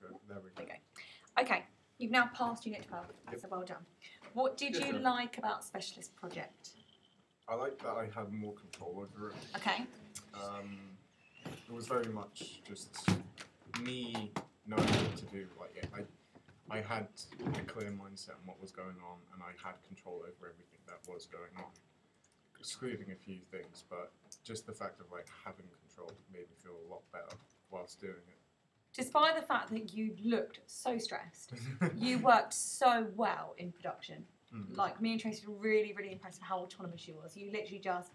go. There we go. Okay, you've now passed Unit 12, so well done. What did you like about Specialist Project? I like that I had more control over it. Okay. It was very much just me knowing what to do. Like, I had a clear mindset on what was going on, and I had control over everything that was going on, excluding a few things. But just the fact of like having control made me feel a lot better whilst doing it. Despite the fact that you looked so stressed, you worked so well in production. Like, me and Tracy were really, really impressed with how autonomous you was. You literally just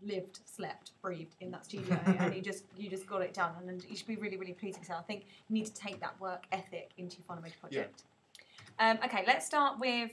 lived, slept, breathed in that studio, and you just got it done. And you should be really, really pleased with yourself. I think you need to take that work ethic into your final major project. Okay, let's start with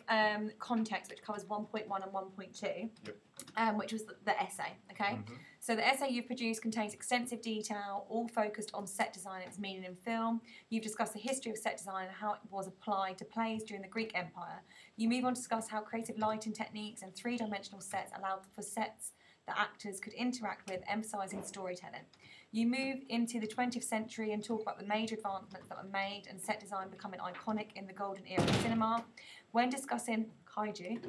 context, which covers 1.1 and 1.2, which was the essay, okay? So the essay you've produced contains extensive detail, all focused on set design and its meaning in film. You've discussed the history of set design and how it was applied to plays during the Greek Empire. You move on to discuss how creative lighting techniques and three-dimensional sets allowed for sets that actors could interact with, emphasising storytelling. You move into the 20th century and talk about the major advancements that were made and set design becoming iconic in the golden era of cinema. When discussing kaiju,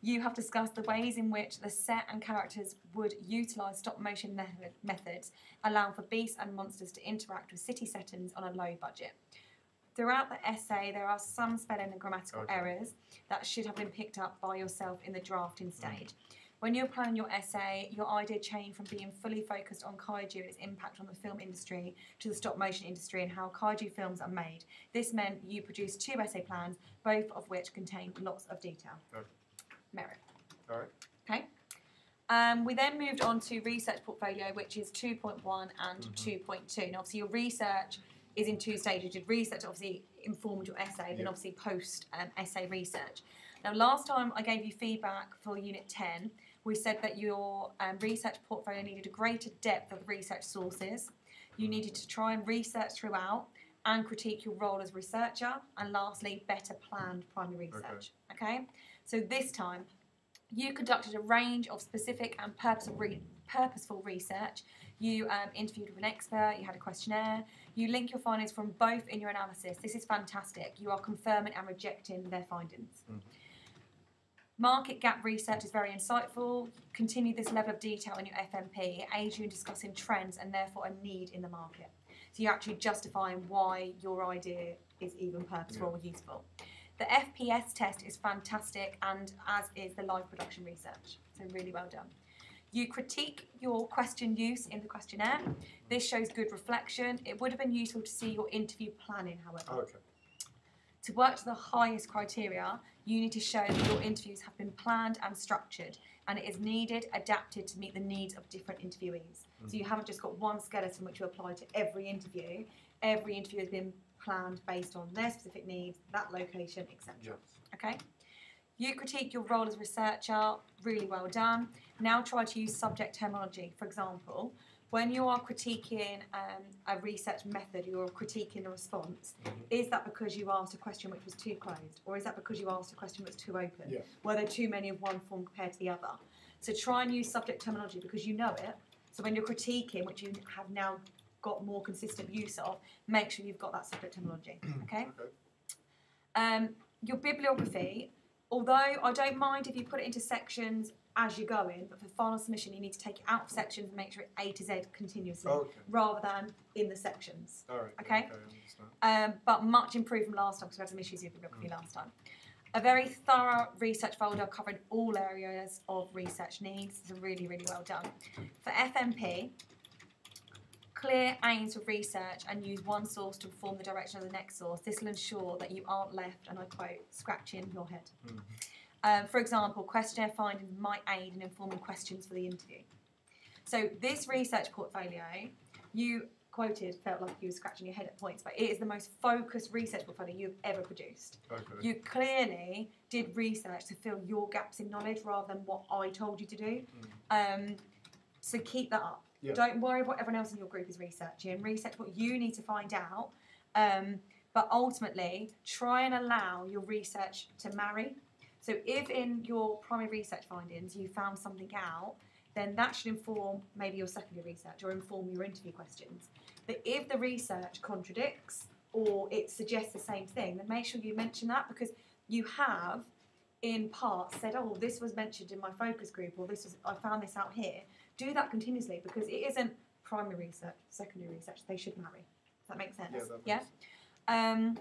you have discussed the ways in which the set and characters would utilise stop-motion methods, allowing for beasts and monsters to interact with city settings on a low budget. Throughout the essay, there are some spelling and grammatical errors that should have been picked up by yourself in the drafting stage. When you were planning your essay, your idea changed from being fully focused on kaiju and its impact on the film industry to the stop-motion industry and how kaiju films are made. This meant you produced 2 essay plans, both of which contain lots of detail. Merit. All right. Okay. We then moved on to research portfolio, which is 2.1 and 2.2. Now, obviously, your research is in 2 stages. You did research, obviously, informed your essay, then obviously post-essay research. Now, last time I gave you feedback for Unit 10, we said that your research portfolio needed a greater depth of research sources. You needed to try and research throughout and critique your role as researcher, and lastly, better planned primary research. Okay? So this time, you conducted a range of specific and purposeful research. You interviewed with an expert, you had a questionnaire, you link your findings from both in your analysis. This is fantastic. You are confirming and rejecting their findings. Market gap research is very insightful. Continue this level of detail in your FMP. It aids you in discussing trends and therefore a need in the market. So you're actually justifying why your idea is even purposeful or useful. The FPS test is fantastic, and as is the live production research. So really well done. You critique your question use in the questionnaire. This shows good reflection. It would have been useful to see your interview planning, however. To work to the highest criteria, you need to show that your interviews have been planned and structured, and it is needed, adapted to meet the needs of different interviewees. So you haven't just got one skeleton which you apply to every interview. Every interview has been planned based on their specific needs, that location, etc. Okay? You critique your role as a researcher, really well done. Now try to use subject terminology. For example, when you are critiquing a research method, you're critiquing a response, is that because you asked a question which was too closed? Or is that because you asked a question which was too open? Were there too many of one form compared to the other? So try and use subject terminology because you know it. So when you're critiquing, which you have now got more consistent use of, make sure you've got that subject terminology, okay? Your bibliography, although I don't mind if you put it into sections as you're going, but for final submission you need to take it out of sections and make sure it's A to Z continuously, rather than in the sections. Okay? But much improved from last time because we had some issues with bibliography last time. A very thorough research folder covering all areas of research needs. So really, really well done. For FMP, clear aims for research and use one source to inform the direction of the next source. This will ensure that you aren't left, and I quote, scratching your head. For example, questionnaire findings might aid in informing questions for the interview. So this research portfolio, you quoted, felt like you were scratching your head at points, but it is the most focused research portfolio you've ever produced. You clearly did research to fill your gaps in knowledge rather than what I told you to do. So keep that up. Don't worry what everyone else in your group is researching. Research what you need to find out. But ultimately, try and allow your research to marry. So if in your primary research findings you found something out, then that should inform maybe your secondary research or inform your interview questions. But if the research contradicts or it suggests the same thing, then make sure you mention that, because you have, in part, said, oh, this was mentioned in my focus group, or I found this out here. Do that continuously, because it isn't primary research, secondary research. They should marry. Does that make sense? Yeah, that makes sense.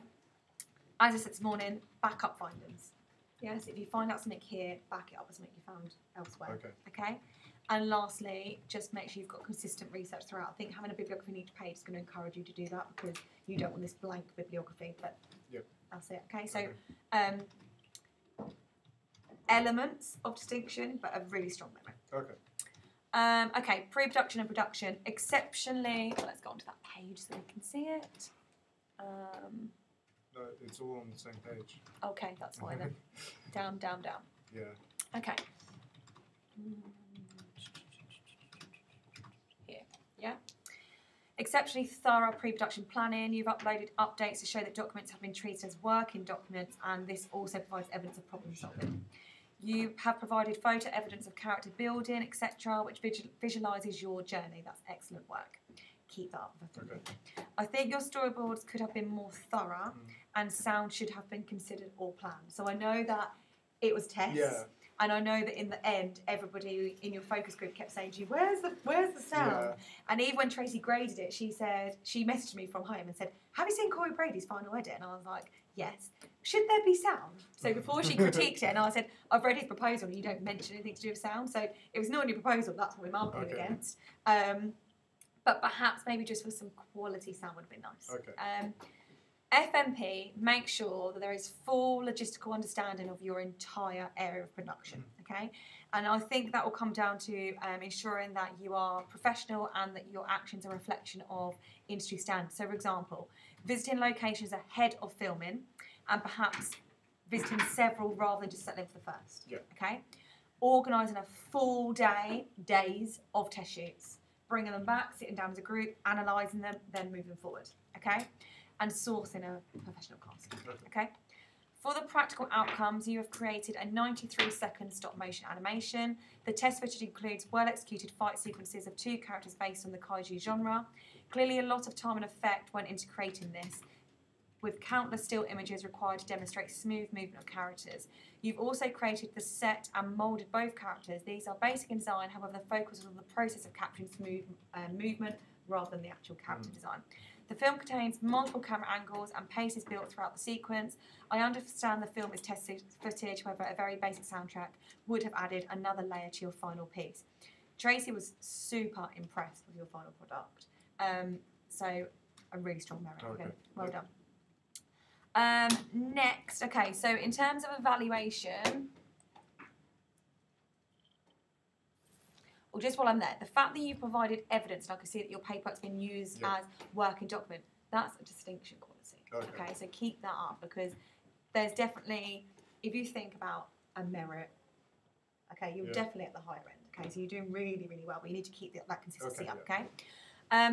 As I said this morning, backup findings. Yes, if you find out something here, back it up with something you found elsewhere. Okay. And lastly, just make sure you've got consistent research throughout. I think having a bibliography in each page is going to encourage you to do that, because you don't want this blank bibliography. But that's it. Okay. So elements of distinction, but a really strong memory. Okay, pre-production and production. Exceptionally, let's go onto that page so we can see it. No, it's all on the same page. Okay, that's fine then. Down, down, down. Yeah. Okay. Here, yeah. Exceptionally thorough pre-production planning. You've uploaded updates to show that documents have been treated as working documents, and this also provides evidence of problem solving. You have provided photo evidence of character building, etc., which visualises your journey. That's excellent work. Keep that up. I think your storyboards could have been more thorough, and sound should have been considered or planned. So I know that it was tests, and I know that in the end, everybody in your focus group kept saying to you, "Where's the sound?" Yeah. And even when Tracy graded it, she messaged me from home and said, "Have you seen Corrie Brady's final edit?" And I was like, "Yes." Should there be sound? So before she critiqued it, and I said, "I've read his proposal, and you don't mention anything to do with sound." So it was not in your proposal. That's what we're marking it against. But perhaps maybe just for some quality sound would have been nice. FMP, make sure that there is full logistical understanding of your entire area of production, okay? And I think that will come down to ensuring that you are professional and that your actions are a reflection of industry standards. So, for example, visiting locations ahead of filming and perhaps visiting several rather than just settling for the first, okay? Organising a full days of test shoots, bringing them back, sitting down as a group, analysing them, then moving forward, okay? And sourcing a professional cast, okay? For the practical outcomes, you have created a 93-second stop-motion animation. The test footage includes well-executed fight sequences of 2 characters based on the kaiju genre. Clearly, a lot of time and effect went into creating this, with countless still images required to demonstrate smooth movement of characters. You've also created the set and moulded both characters. These are basic in design, however, the focus is on the process of capturing smooth movement rather than the actual character design. The film contains multiple camera angles and pace is built throughout the sequence. I understand the film is test footage, however, a very basic soundtrack would have added another layer to your final piece. Tracy was super impressed with your final product. So a really strong merit. Okay. Well done. Next, okay, so in terms of evaluation, or just while I'm there, the fact that you provided evidence, and I can see that your paperwork's been used as working document, that's a distinction quality. Okay, so keep that up, because there's definitely, if you think about a merit, okay, you're definitely at the higher end. Okay, so you're doing really, really well, but you need to keep that consistency up. Okay.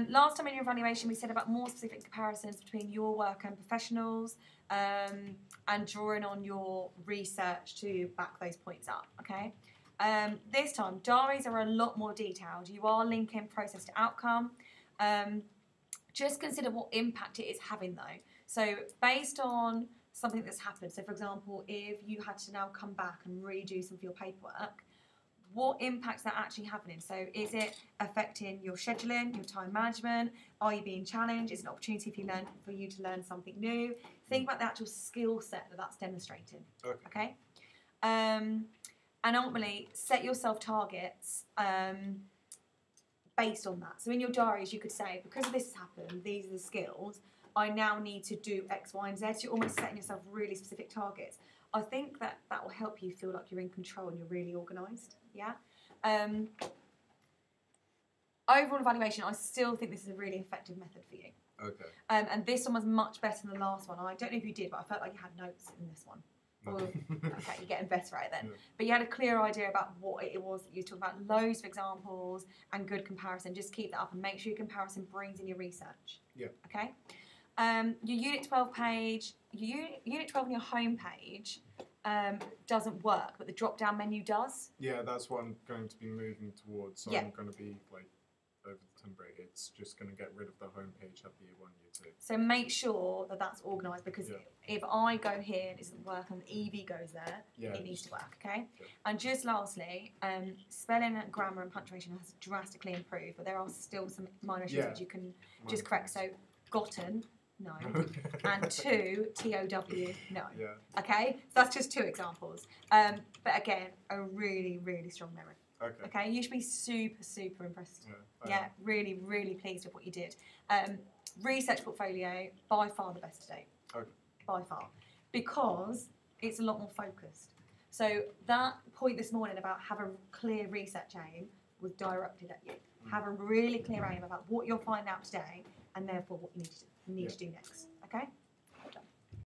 Last time in your evaluation, we said about more specific comparisons between your work and professionals, and drawing on your research to back those points up. Okay. This time, diaries are a lot more detailed. You are linking process to outcome. Just consider what impact it is having, though. So based on something that's happened, so for example, if you had to now come back and redo some of your paperwork, what impact's that actually happening? So is it affecting your scheduling, your time management? Are you being challenged? Is it an opportunity for you to learn something new? Think about the actual skill set that's demonstrating. Okay? And ultimately, set yourself targets based on that. So in your diaries, you could say, because this has happened, these are the skills, I now need to do X, Y, and Z. So you're almost setting yourself really specific targets. I think that will help you feel like you're in control and you're really organised. Yeah. Overall evaluation, I still think this is a really effective method for you. Okay. And this one was much better than the last one. I don't know if you did, but I felt like you had notes in this one. Okay, you're getting better at it then. Yeah. But you had a clear idea about what it was that you were talking about, loads of examples and good comparison. Just keep that up and make sure your comparison brings in your research. Yeah. Okay. Your Unit 12 page, Unit 12 on your home page doesn't work, but the drop-down menu does. Yeah, that's what I'm going to be moving towards. So I'm going to be like over the term break. It's just going to get rid of the homepage at the year 1, year 2. So make sure that that's organised, because Yeah. if I go here and it doesn't work and Evie goes there, Yeah, it needs to work, okay? Yeah. And just lastly, spelling, grammar and punctuation has drastically improved, but there are still some minor issues Yeah. that you can just correct. So gotten, no. And 2, TOW, no. Yeah. Okay? So that's just 2 examples. But again, a really, really strong memory. Okay. Okay? You should be super, super impressed. I Yeah, am. really, really pleased with what you did. Research portfolio, by far the best to date. Okay. By far. Because it's a lot more focused. So that point this morning about have a clear research aim was directed at you. Have a really clear aim about what you'll find out today and therefore what you need to do next. Okay?